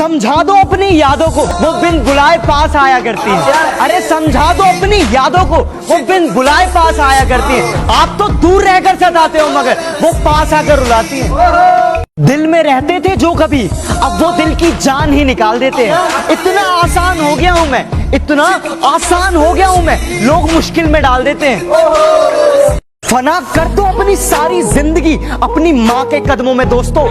समझा दो अपनी यादों को, वो बिन बुलाए पास आया करती है। अरे समझा दो अपनी यादों को, वो बिन बुलाए पास आया करती है। आप तो दूर रहकर सताते हो मगर वो पास आकर रुलाती है। दिल में रहते थे जो कभी, अब वो दिल की जान ही निकाल देते हैं। इतना आसान हो गया हूं मैं, इतना आसान हो गया हूं मैं, लोग मुश्किल में डाल देते हैं। फना कर दो अपनी सारी जिंदगी अपनी माँ के कदमों में दोस्तों,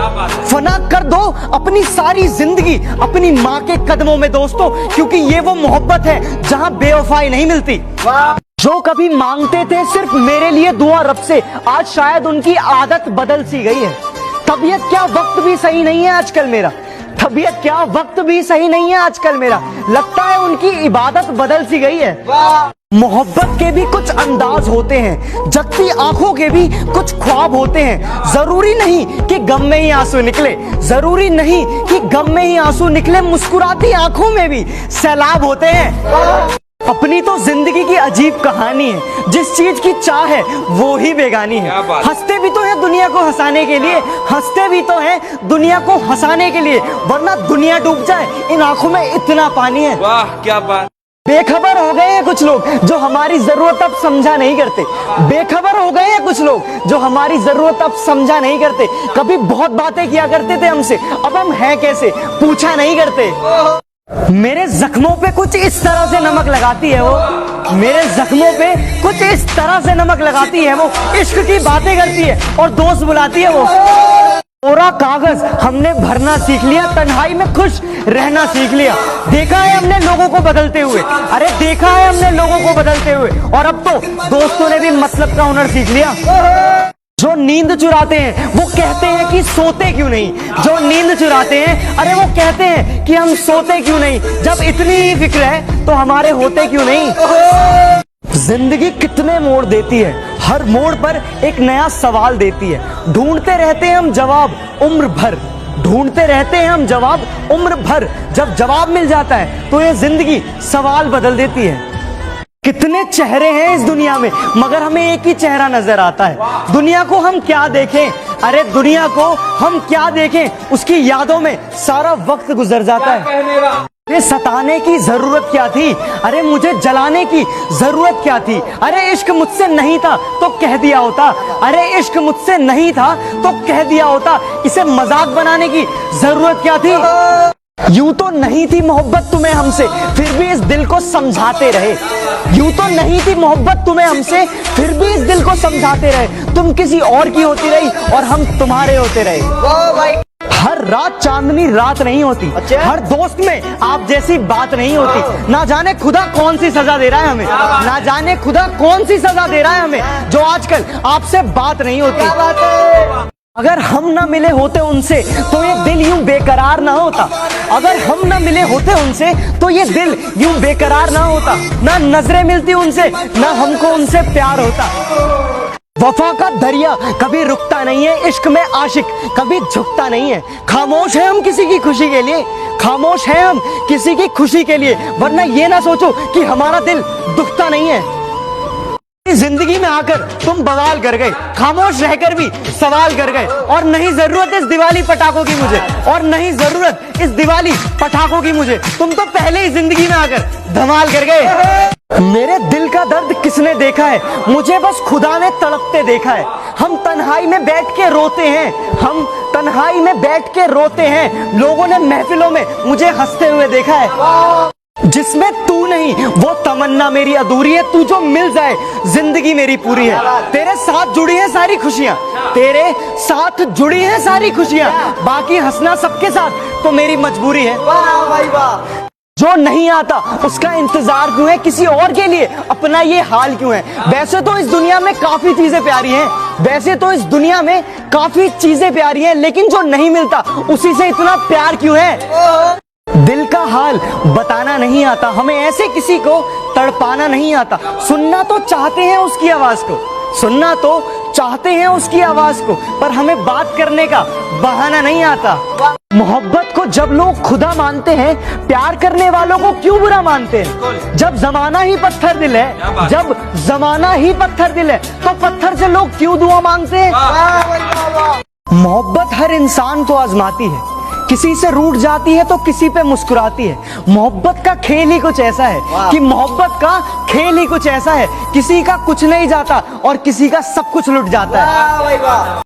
फना कर दो अपनी सारी जिंदगी अपनी माँ के कदमों में दोस्तों, क्योंकि ये वो मोहब्बत है जहाँ बेवफाई नहीं मिलती। जो कभी मांगते थे सिर्फ मेरे लिए दुआ रब से, आज शायद उनकी आदत बदल सी गई है। तबीयत क्या वक्त भी सही नहीं है आजकल मेरा, तबीयत क्या वक्त भी सही नहीं है आजकल मेरा, लगता है उनकी इबादत बदल सी गई है। मोहब्बत के भी कुछ अंदाज होते हैं, जगती आंखों के भी कुछ ख्वाब होते हैं। जरूरी नहीं कि गम में ही आंसू निकले, जरूरी नहीं कि गम में ही आंसू निकले, मुस्कुराती आंखों में भी सैलाब होते हैं। अपनी तो जिंदगी की अजीब कहानी है, जिस चीज की चाह है वो ही बेगानी है। हंसते भी तो है दुनिया को हंसाने के लिए, हंसते भी तो है दुनिया को हंसाने के लिए, वरना दुनिया डूब जाए इन आंखों में इतना पानी है। वाह क्या बात। बेखबर हो गए हैं कुछ लोग जो हमारी जरूरत अब समझा नहीं करते, बेखबर हो गए हैं कुछ लोग जो हमारी जरूरत अब समझा नहीं करते। कभी बहुत बातें किया करते थे हमसे, अब हम हैं कैसे पूछा नहीं करते। मेरे जख्मों पे कुछ इस तरह से नमक लगाती है वो, मेरे जख्मों पे कुछ इस तरह से नमक लगाती है वो, इश्क की बातें करती है और दोस्त बुलाती है वो। कोरा कागज हमने भरना सीख लिया, तन्हाई में खुश रहना सीख लिया। देखा है हमने लोगों को बदलते हुए, अरे देखा है हमने लोगों को बदलते हुए, और अब तो दोस्तों ने भी मतलब का हुनर सीख लिया। जो नींद चुराते हैं वो कहते हैं कि सोते क्यों नहीं, जो नींद चुराते हैं अरे वो कहते हैं कि हम सोते क्यों नहीं। जब इतनी ही फिक्र है तो हमारे होते क्यों नहीं। जिंदगी कितने मोड़ देती है, हर मोड़ पर एक नया सवाल देती है। ढूंढते रहते हैं हम जवाब उम्र भर, ढूंढते रहते हैं हम जवाब उम्र भर। जब जवाब मिल जाता है तो ये जिंदगी सवाल बदल देती है। कितने चेहरे हैं इस दुनिया में मगर हमें एक ही चेहरा नजर आता है। दुनिया को हम क्या देखें, अरे दुनिया को हम क्या देखें, उसकी यादों में सारा वक्त गुजर जाता है। ये सताने की जरूरत क्या थी, अरे मुझे जलाने की जरूरत क्या थी। अरे इश्क मुझसे नहीं था तो कह दिया होता, अरे इश्क मुझसे नहीं था तो कह दिया होता। इसे मजाक बनाने की जरूरत क्या थी। यूं तो नहीं थी मोहब्बत तुम्हें हमसे, फिर भी इस दिल को समझाते रहे। यूं तो नहीं थी मोहब्बत तुम्हें हमसे, फिर भी इस दिल को समझाते रहे। तुम किसी और की होती रही और हम तुम्हारे होते रहे। हर रात चांदनी रात नहीं होती, हर दोस्त में आप जैसी बात नहीं होती। ना जाने खुदा कौन सी सजा दे रहा है हमें, ना जाने खुदा कौन सी सजा दे रहा है हमें, जो आजकल आपसे बात नहीं होती। अगर हम ना मिले होते उनसे तो ये दिल यूं बेकरार ना होता, अगर हम ना मिले होते उनसे तो ये दिल यूं बेकरार ना होता। ना नजरें मिलती उनसे, ना हमको उनसे प्यार होता। वफा का दरिया कभी रुकता नहीं है, इश्क में आशिक कभी झुकता नहीं है। खामोश है हम किसी की खुशी के लिए, खामोश है हम किसी की खुशी के लिए, वरना ये ना सोचो कि हमारा दिल दुखता नहीं है। जिंदगी में आकर तुम बवाल कर गए, खामोश रहकर भी सवाल कर गए। और नहीं जरूरत इस दिवाली पटाखों की मुझे, और नहीं जरूरत इस दिवाली पटाखों की मुझे, तुम तो पहले ही जिंदगी में आकर धमाल कर गए। मेरे दिल का दर्द किसने देखा है, मुझे बस खुदा ने तड़पते देखा है। हम तन्हाई में बैठ के रोते हैं, हम तन्हाई में बैठ के रोते हैं। लोगों ने महफिलों में मुझे हंसते हुए देखा है। जिसमें तू नहीं वो तमन्ना मेरी अधूरी है, तू जो मिल जाए जिंदगी मेरी पूरी है। तेरे साथ जुड़ी है सारी खुशियां, तेरे साथ जुड़ी है सारी खुशियां, बाकी हंसना सबके साथ तो मेरी मजबूरी है। वाह भाई वाह। जो नहीं आता उसका इंतजार क्यों है, किसी और के लिए अपना ये हाल क्यों है। वैसे तो इस दुनिया में काफी चीजें प्यारी हैं, वैसे तो इस दुनिया में काफी चीजें प्यारी हैं, लेकिन जो नहीं मिलता उसी से इतना प्यार क्यों है। दिल का हाल बताना नहीं आता, हमें ऐसे किसी को तड़पाना नहीं आता। सुनना तो चाहते हैं उसकी आवाज को, सुनना तो चाहते हैं उसकी आवाज को, पर हमें बात करने का बहाना नहीं आता। मोहब्बत को जब लोग खुदा मानते हैं, प्यार करने वालों को क्यों बुरा मानते हैं। जब जमाना ही पत्थर दिल है, जब जमाना ही पत्थर दिल है, तो पत्थर से लोग क्यों दुआ मांगते हैं। मोहब्बत हर इंसान को आजमाती है किसी से रूठ जाती है तो किसी पे मुस्कुराती है। मोहब्बत का खेल ही कुछ ऐसा है कि मोहब्बत का खेल ही कुछ ऐसा है, किसी का कुछ नहीं जाता और किसी का सब कुछ लुट जाता है।